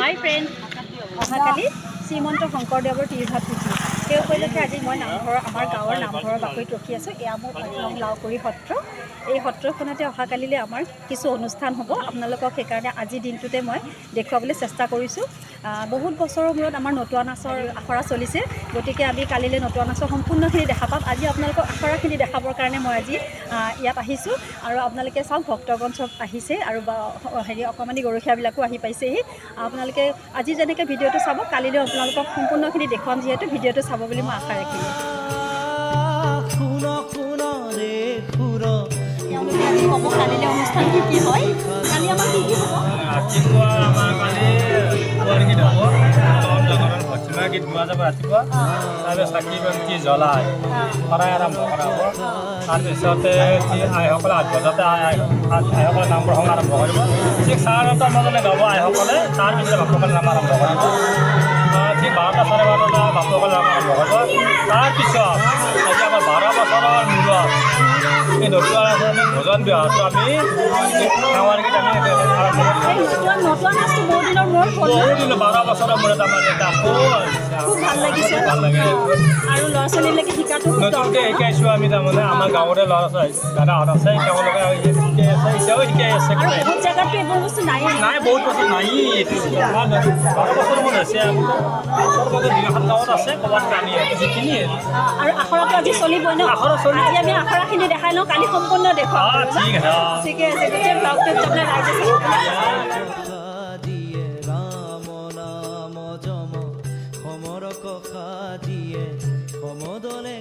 হাই friend, অহাকালি শ্ৰীমন্ত শংকৰদেৱৰ তিৰুভাৱ তিথি। সেই উপলক্ষে আজি মই আমাৰ গাঁৱৰ নামঘৰৰ বাকৰিত ৰখি আছোঁ। এয়া মোৰ 8 নং লাওকৰি সত্ৰ। এই সত্ৰখনতে অহাকালিলৈ আমাৰ কিছু অনুষ্ঠান হ'ব। আপোনালোকক সেইকাৰণে আজিৰ দিনটোতে মই দেখুৱাবলৈ চেষ্টা কৰিছোঁ। বহুত বছৰৰ মূৰত আমাৰ নতুৱা নাচৰ আখৰা চলিছে, গতিকে আমি কালিলৈ নতুৱা নাচৰ সম্পূৰ্ণখিনি দেখা পাম। আজি আপোনালোকক আখৰাখিনি দেখাবৰ কাৰণে মই আজি ইয়াত আহিছোঁ। আৰু আপোনালোকে চাওক, ভক্তগণ চব আহিছে আৰু অকণমানি গৰখীয়াবিলাকো আহি পাইছেহি। আপোনালোকে আজি যেনেকৈ ভিডিঅ'টো চাব, কালিলৈ আপোনালোকক সম্পূৰ্ণখিনি দেখুৱাম, যিহেতু ভিডিঅ'টো চাব বুলি মই আশা ৰাখিলোঁ। তেওঁলোকে আজি ক'ব কালিলৈ অনুষ্ঠান কি হয়। কালি আমাৰ কি হ'ব? ৰাতিপুৱা আমাৰ কালি গীত হ'ব, গীত গোৱা যাব ৰাতিপুৱা। তাৰপিছত চাকি বন্তি জ্বলাই শৰাই আৰম্ভ কৰা হ'ব। তাৰপিছতে আইসকলে 8 বজাতে আইসকলে নাম প্ৰসংগ আৰম্ভ কৰিব। ঠিক 9:30 বজালৈ গাব আইসকলে। তাৰপিছতে বাপুসকলে নাম আৰম্ভ কৰিব। ঠিক 12টা 12:30 বাপুসকলে নাম আৰম্ভ কৰিব। তাৰপিছত আজি আমাৰ 12 বছৰৰ মূৰত এই নতুন ভোজন বিহাৰটো আমি সেৱাৰ গীত আমি আৰম্ভ কৰিম। বহুত দিন 12 বছৰৰ মূৰত আমাৰ এটা খুব ভাল লাগিছে, ভাল লাগে। আৰু ল'ৰা ছোৱালীবিলাকে শিকাটো নতুনকৈ শিকাইছোঁ আমি। তাৰমানে আমাৰ গাঁৱৰে ল'ৰা ছোৱালী দাদাহঁত আছে, তেওঁলোকে শিকাই আছে, এতিয়াও শিকাই আছে। বহুত জেগাততো এইবোৰ বস্তু নাই, বহুত বছৰ নায়েই। এইটো 12 বছৰ মূৰত হৈছে। এখন গাঁৱত আছে, ক'ৰবাত আমি যিখিনি আৰু আখৰাটো আজি চলিবই ন। আজি আমি আখৰাখিনি দেখাই লওঁ, কালি সম্পূৰ্ণ দেখুৱাম। ঠিক আছে, ঠিকে আছে। গোটেই ব্লগটোত আপোনাৰ ৰাইজে সমৰ কথা দিয়ে সমদলে